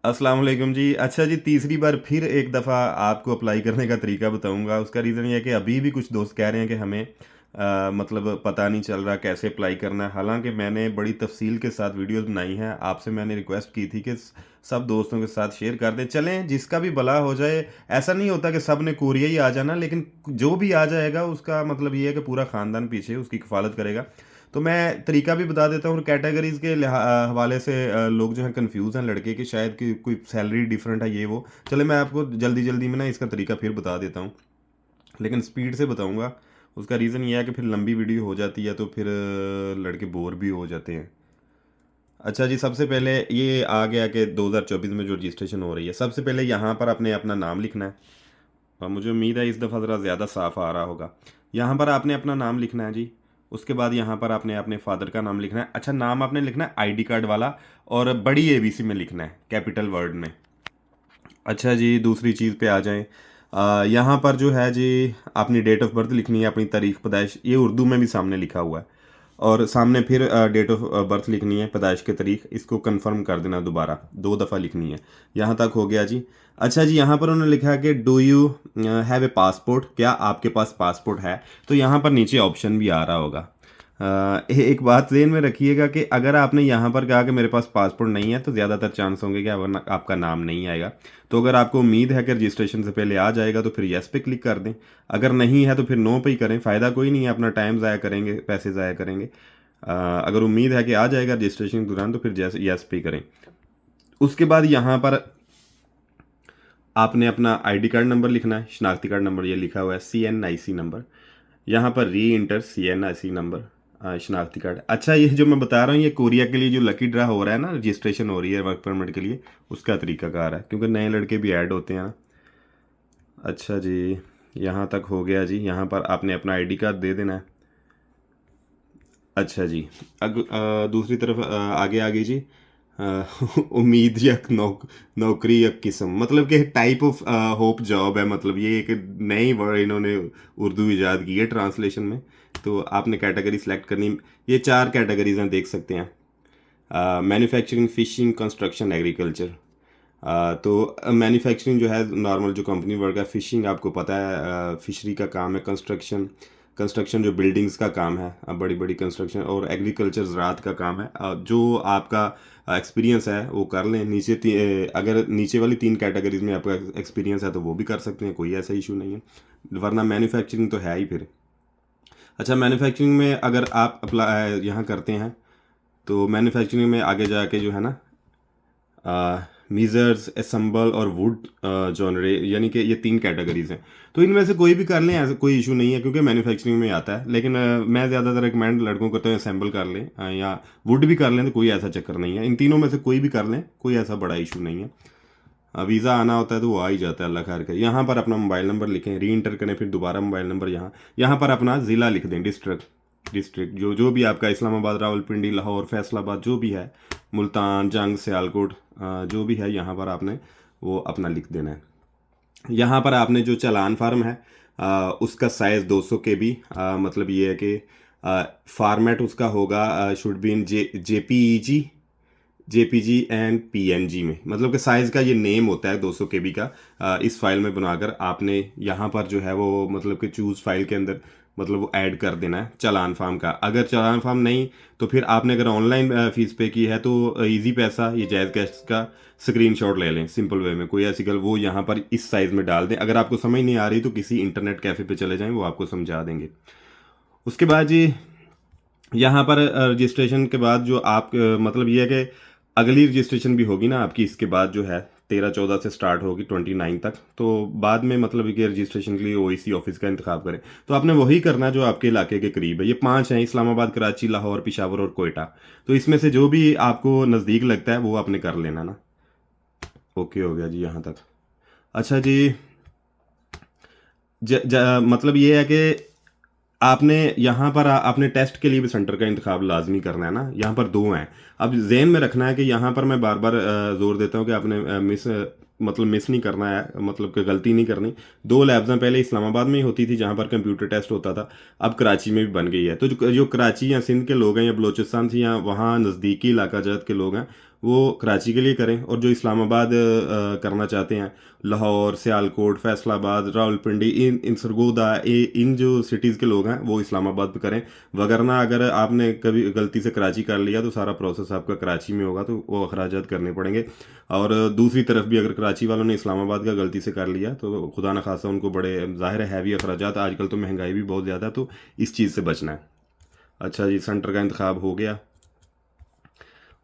अस्सलाम वालेकुम जी। अच्छा जी, तीसरी बार फिर एक दफ़ा आपको अप्लाई करने का तरीका बताऊँगा। उसका रीज़न ये है कि अभी भी कुछ दोस्त कह रहे हैं कि हमें मतलब पता नहीं चल रहा कैसे अप्लाई करना है। हालाँकि मैंने बड़ी तफ़सील के साथ वीडियोज़ बनाई हैं। आपसे मैंने रिक्वेस्ट की थी कि सब दोस्तों के साथ शेयर कर दें। चलें जिसका भी भला हो जाए। ऐसा नहीं होता कि सब ने कोरिया ही आ जाना, लेकिन जो भी आ जाएगा उसका मतलब ये है कि पूरा ख़ानदान पीछे उसकी कफ़ालत करेगा। तो मैं तरीका भी बता देता हूँ और कैटेगरीज़ के हवाले से लोग जो हैं कन्फ्यूज़ हैं लड़के कि शायद कि कोई सैलरी डिफरेंट है ये वो। चले मैं आपको जल्दी-जल्दी में ना इसका तरीका फिर बता देता हूँ, लेकिन स्पीड से बताऊँगा। उसका रीज़न ये है कि फिर लंबी वीडियो हो जाती है तो फिर लड़के बोर भी हो जाते हैं। अच्छा जी, सबसे पहले ये आ गया कि 2024 में जो रजिस्ट्रेशन हो रही है, सबसे पहले यहाँ पर आपने अपना नाम लिखना है और मुझे उम्मीद है इस दफ़ा ज़रा ज़्यादा साफ़ आ रहा होगा। यहाँ पर आपने अपना नाम लिखना है जी। उसके बाद यहाँ पर आपने अपने फ़ादर का नाम लिखना है। अच्छा, नाम आपने लिखना है आईडी कार्ड वाला और बड़ी एबीसी में लिखना है, कैपिटल वर्ड में। अच्छा जी, दूसरी चीज़ पे आ जाएँ। यहाँ पर जो है जी, अपनी डेट ऑफ़ बर्थ लिखनी है, अपनी तारीख़ पैदाइश, ये उर्दू में भी सामने लिखा हुआ है। और सामने फिर डेट ऑफ़ बर्थ लिखनी है, पैदाइश की तारीख़, इसको कन्फ़र्म कर देना दोबारा, 2 दफ़ा लिखनी है। यहाँ तक हो गया जी। अच्छा जी, यहाँ पर उन्होंने लिखा है कि do you have a passport? क्या आपके पास पासपोर्ट है? तो यहाँ पर नीचे ऑप्शन भी आ रहा होगा। एक बात ज़हन में रखिएगा कि अगर आपने यहाँ पर कहा कि मेरे पास पासपोर्ट नहीं है, तो ज़्यादातर चांस होंगे कि आपका नाम नहीं आएगा। तो अगर आपको उम्मीद है कि रजिस्ट्रेशन से पहले आ जाएगा तो फिर येस पे क्लिक कर दें। अगर नहीं है तो फिर नो पे ही करें, फ़ायदा कोई नहीं है, अपना टाइम ज़ाया करेंगे, पैसे ज़ाया करेंगे। अगर उम्मीद है कि आ जाएगा रजिस्ट्रेशन के दौरान तो फिर जैसे येस पे ही करें। उसके बाद यहाँ पर आपने अपना आईडी कार्ड नंबर लिखना है, शनाख्ती कार्ड नंबर ये लिखा हुआ है, CNIC नंबर। यहाँ पर री इंटर CNIC नंबर, शनाख्ती कार्ड। अच्छा, ये जो मैं बता रहा हूँ ये कोरिया के लिए जो लकी ड्रा हो रहा है ना, रजिस्ट्रेशन हो रही है वर्क परमिट के लिए, उसका तरीकाकार है क्योंकि नए लड़के भी ऐड होते हैं ना। अच्छा जी, यहाँ तक हो गया जी। यहाँ पर आपने अपना आईडी कार्ड दे देना है। अच्छा जी, दूसरी तरफ आगे आगे जी। अ, उम्मीद या नौकरी या किस्म, मतलब कि टाइप ऑफ होप जॉब है, मतलब ये एक नई वर्ड इन्होंने उर्दू इजाद की है ट्रांसलेशन में। तो आपने कैटेगरी सेलेक्ट करनी। ये 4 कैटेगरीज हैं, देख सकते हैं। Manufacturing, fishing, construction, agriculture. तो मैन्युफैक्चरिंग जो है नॉर्मल जो कंपनी वर्क है, फिशिंग आपको पता है फिशरी का काम है, कंस्ट्रक्शन कंस्ट्रक्शन जो बिल्डिंग्स का काम है, बड़ी बड़ी कंस्ट्रक्शन, और एग्रीकल्चर ज़राअत का काम है। जो आपका एक्सपीरियंस है वो कर लें। अगर नीचे वाली 3 कैटेगरीज में आपका एक्सपीरियंस है तो वो भी कर सकते हैं, कोई ऐसा इशू नहीं है, वरना मैन्युफैक्चरिंग तो है ही फिर। अच्छा, मैन्युफैक्चरिंग में अगर आप अप्लाई यहाँ करते हैं तो मैन्युफैक्चरिंग में आगे जाके जो है ना, मीज़र्स, असम्बल और वुड जॉनरे, यानी कि ये 3 कैटेगरीज हैं। तो इनमें से कोई भी कर लें, ऐसा कोई इशू नहीं है क्योंकि मैन्युफैक्चरिंग में आता है। लेकिन मैं ज़्यादातर रिकमेंड लड़कों को करता हूँ असेंबल कर लें, या वुड भी कर लें, तो कोई ऐसा चक्कर नहीं है। इन तीनों में से कोई भी कर लें, कोई ऐसा बड़ा इशू नहीं है। वीज़ा आना होता है तो वो आ ही जाता है, अल्लाह खैर करे। यहाँ पर अपना मोबाइल नंबर लिखें, री इंटर करें, फिर दोबारा मोबाइल नंबर यहाँ यहाँ पर अपना ज़िला लिख दें, डिस्ट्रिक्ट जो जो भी आपका, इस्लामाबाद, रावलपिंडी, लाहौर, फैसलाबाद, जो भी है, मुल्तान, जंग, सियालकोट, जो भी है, यहाँ पर आपने वो अपना लिख देना है। यहाँ पर आपने जो चालान फार्म है उसका साइज़ 200 KB, मतलब ये है कि फॉर्मेट उसका होगा, should be in JPG and PNG में, मतलब कि साइज़ का ये नेम होता है 200 KB का। इस फाइल में बनाकर आपने यहाँ पर जो है वो, मतलब कि चूज़ फाइल के अंदर, मतलब वो ऐड कर देना है चालान फार्म का। अगर चालान फार्म नहीं, तो फिर आपने अगर ऑनलाइन फ़ीस पे की है तो इजी पैसा, ये जायज़ कैश का स्क्रीनशॉट ले लें सिंपल वे में, कोई ऐसी गल, वो यहाँ पर इस साइज़ में डाल दें। अगर आपको समझ नहीं आ रही तो किसी इंटरनेट कैफ़े पे चले जाएं, वो आपको समझा देंगे। उसके बाद जी, यहाँ पर रजिस्ट्रेशन के बाद जो आप मतलब ये है कि अगली रजिस्ट्रेशन भी होगी ना आपकी, इसके बाद जो है 13-14 से स्टार्ट होगी 29 तक। तो बाद में मतलब कि रजिस्ट्रेशन के लिए OEC ऑफिस का इंतखाब करें, तो आपने वही करना है जो आपके इलाके के करीब है। ये 5 हैं, इस्लामाबाद, कराची, लाहौर, पेशावर और कोयटा। तो इसमें से जो भी आपको नज़दीक लगता है वो आपने कर लेना ना। ओके हो गया जी यहाँ तक। अच्छा जी, मतलब ये है कि आपने यहाँ पर आपने टेस्ट के लिए भी सेंटर का इंतखाब लाजमी करना है ना। यहाँ पर 2 हैं। अब ज़हन में रखना है कि यहाँ पर मैं बार बार ज़ोर देता हूँ कि आपने मतलब मिस नहीं करना है, मतलब कि गलती नहीं करनी। 2 लैब्स हैं, पहले इस्लामाबाद में ही होती थी जहाँ पर कंप्यूटर टेस्ट होता था, अब कराची में भी बन गई है। तो जो कराची या सिंध के लोग हैं या बलोचिस्तान से या वहाँ नज़दीकी इलाका जात के लोग हैं, वो कराची के लिए करें, और जो इस्लामाबाद करना चाहते हैं, लाहौर, सियालकोट, फैसलाबाद, रावलपिंडी, इन सरगोदा, इन जो सिटीज़ के लोग हैं वो इस्लामाबाद पे करें। वगरना अगर आपने कभी गलती से कराची कर लिया तो सारा प्रोसेस आपका कराची में होगा, तो वो अखराजात करने पड़ेंगे। और दूसरी तरफ भी अगर कराची वालों ने इस्लामाबाद का गलती से कर लिया तो खुदा न खासा उनको बड़े ज़ाहिर है हैवी अखराजात, आजकल तो महंगाई भी बहुत ज़्यादा, तो इस चीज़ से बचना है। अच्छा जी, सेंटर का इंतखाब हो गया।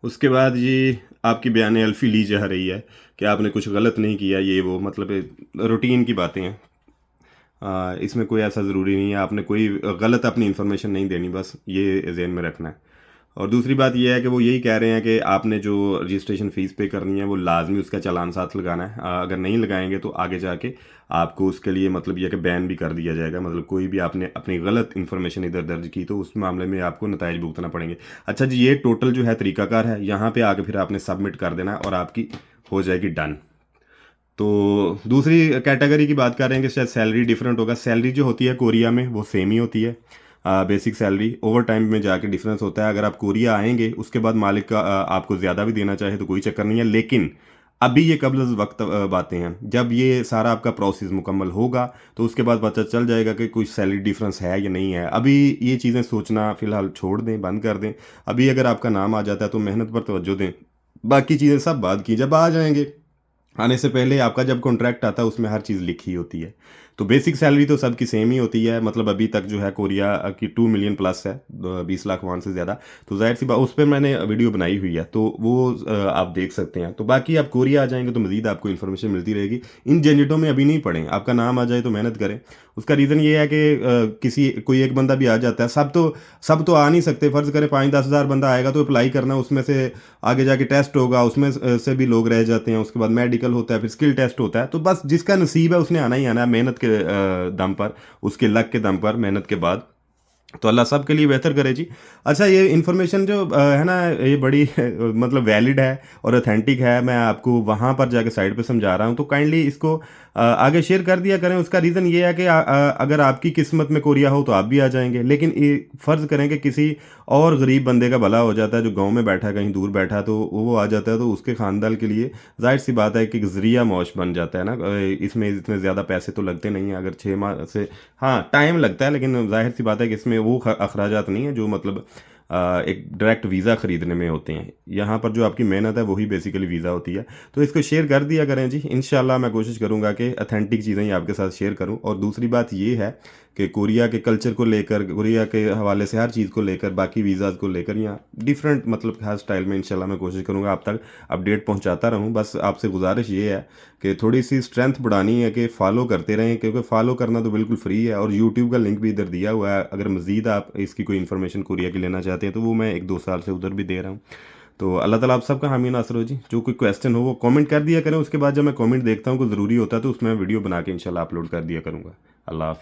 उसके बाद जी आपकी बयान अल्फ़ी ली जा रही है कि आपने कुछ गलत नहीं किया, ये वो, मतलब रूटीन की बातें हैं। इसमें कोई ऐसा ज़रूरी नहीं है, आपने कोई गलत अपनी इन्फॉर्मेशन नहीं देनी, बस ये ज़हन में रखना है। और दूसरी बात ये है कि वो यही कह रहे हैं कि आपने जो रजिस्ट्रेशन फ़ीस पे करनी है वो लाजमी उसका चालान साथ लगाना है। अगर नहीं लगाएंगे तो आगे जाके आपको उसके लिए मतलब ये कि बैन भी कर दिया जाएगा, मतलब कोई भी आपने अपनी गलत इन्फॉर्मेशन इधर दर्ज की तो उस मामले में आपको नताइज भुगतना पड़ेंगे। अच्छा जी, ये टोटल जो है तरीकाकार है, यहाँ पे आके फिर आपने सबमिट कर देना है और आपकी हो जाएगी डन। तो दूसरी कैटेगरी की बात कर रहे हैं कि शायद सैलरी डिफरेंट होगा। सैलरी जो होती है कोरिया में वो सेम ही होती है। बेसिक सैलरी ओवर टाइम में जाके डिफरेंस होता है। अगर आप कोरिया आएंगे उसके बाद मालिक का आपको ज़्यादा भी देना चाहे तो कोई चक्कर नहीं है, लेकिन अभी ये कबल वक्त बातें हैं। जब ये सारा आपका प्रोसेस मुकम्मल होगा तो उसके बाद पता चल जाएगा कि कुछ सैलरी डिफरेंस है या नहीं है। अभी ये चीज़ें सोचना फ़िलहाल छोड़ दें, बंद कर दें। अभी अगर आपका नाम आ जाता है तो मेहनत पर तवज्जो दें, बाकी चीज़ें सब बाद की। जब आ जाएंगे, आने से पहले आपका जब कॉन्ट्रैक्ट आता है उसमें हर चीज़ लिखी होती है। तो बेसिक सैलरी तो सबकी सेम ही होती है, मतलब अभी तक जो है कोरिया की 2 मिलियन प्लस है, 20 लाख वहाँ से ज़्यादा। तो ज़ाहिर सी बात उस पे मैंने वीडियो बनाई हुई है, तो वो आप देख सकते हैं। तो बाकी आप कोरिया आ जाएंगे तो मज़ीद आपको इन्फॉर्मेशन मिलती रहेगी। इन झंझटों में अभी नहीं पड़ें, आपका नाम आ जाए तो मेहनत करें। उसका रीज़न ये है कि किसी कोई एक बंदा भी आ जाता है, सब तो आ नहीं सकते। फ़र्ज़ करें 5-10 हज़ार बंदा आएगा तो अप्लाई करना, उसमें से आगे जाके टेस्ट होगा, उसमें से भी लोग रह जाते हैं। उसके बाद मेडिकल होता है, फिर स्किल टेस्ट होता है। तो बस जिसका नसीब है उसने आना ही आना है, मेहनत के दम पर, उसके लक के दम पर, मेहनत के बाद। तो अल्लाह सब के लिए बेहतर करे जी। अच्छा, ये इन्फॉर्मेशन जो है ना, ये बड़ी मतलब वैलिड है और ऑथेंटिक है। मैं आपको वहाँ पर जाके साइट पे समझा रहा हूँ, तो काइंडली इसको आगे शेयर कर दिया करें। उसका रीज़न ये है कि अगर आपकी किस्मत में कोरिया हो तो आप भी आ जाएंगे, लेकिन ये फ़र्ज़ करें कि किसी और गरीब बंदे का भला हो जाता है जो गांव में बैठा है, कहीं दूर बैठा है, तो वो आ जाता है, तो उसके ख़ानदान के लिए ज़ाहिर सी बात है कि एक ज़रिया मौश बन जाता है ना। इसमें इतने ज़्यादा पैसे तो लगते नहीं हैं, अगर 6 माह से, हाँ टाइम लगता है, लेकिन ज़ाहिर सी बात है कि इसमें वो अखराजात नहीं है जो मतलब एक डायरेक्ट वीज़ा ख़रीदने में होते हैं। यहाँ पर जो आपकी मेहनत है वही बेसिकली वीज़ा होती है। तो इसको शेयर कर दिया करें जी। इंशाल्लाह मैं कोशिश करूँगा कि अथेंटिक चीज़ें ही आपके साथ शेयर करूँ। और दूसरी बात ये है कि कोरिया के कल्चर को लेकर, कोरिया के हवाले से हर चीज़ को लेकर, बाकी वीज़ाज़ को लेकर या डिफरेंट मतलब हर स्टाइल में इंशाल्लाह मैं कोशिश करूँगा आप तक अपडेट पहुँचाता रहूँ। बस आपसे गुजारिश ये है कि थोड़ी सी स्ट्रेंथ बढ़ानी है कि फॉलो करते रहें, क्योंकि फॉलो करना तो बिल्कुल फ्री है। और यूट्यूब का लिंक भी इधर दिया हुआ है, अगर मज़ीद आप इसकी कोई इन्फॉर्मेशन कोरिया की लेना चाहते हैं तो वो मैं 1-2 साल से उधर भी दे रहा हूँ। तो अल्लाह ताला आप सबका हामी नासर हो जी। जो कोई क्वेश्चन हो वो कमेंट कर दिया करें, उसके बाद जब मैं कमेंट देखता हूँ कोई ज़रूरी होता है तो उसमें वीडियो बना के इंशाल्लाह अपलोड कर दिया करूँगा। अल्लाह हाफ़िज़।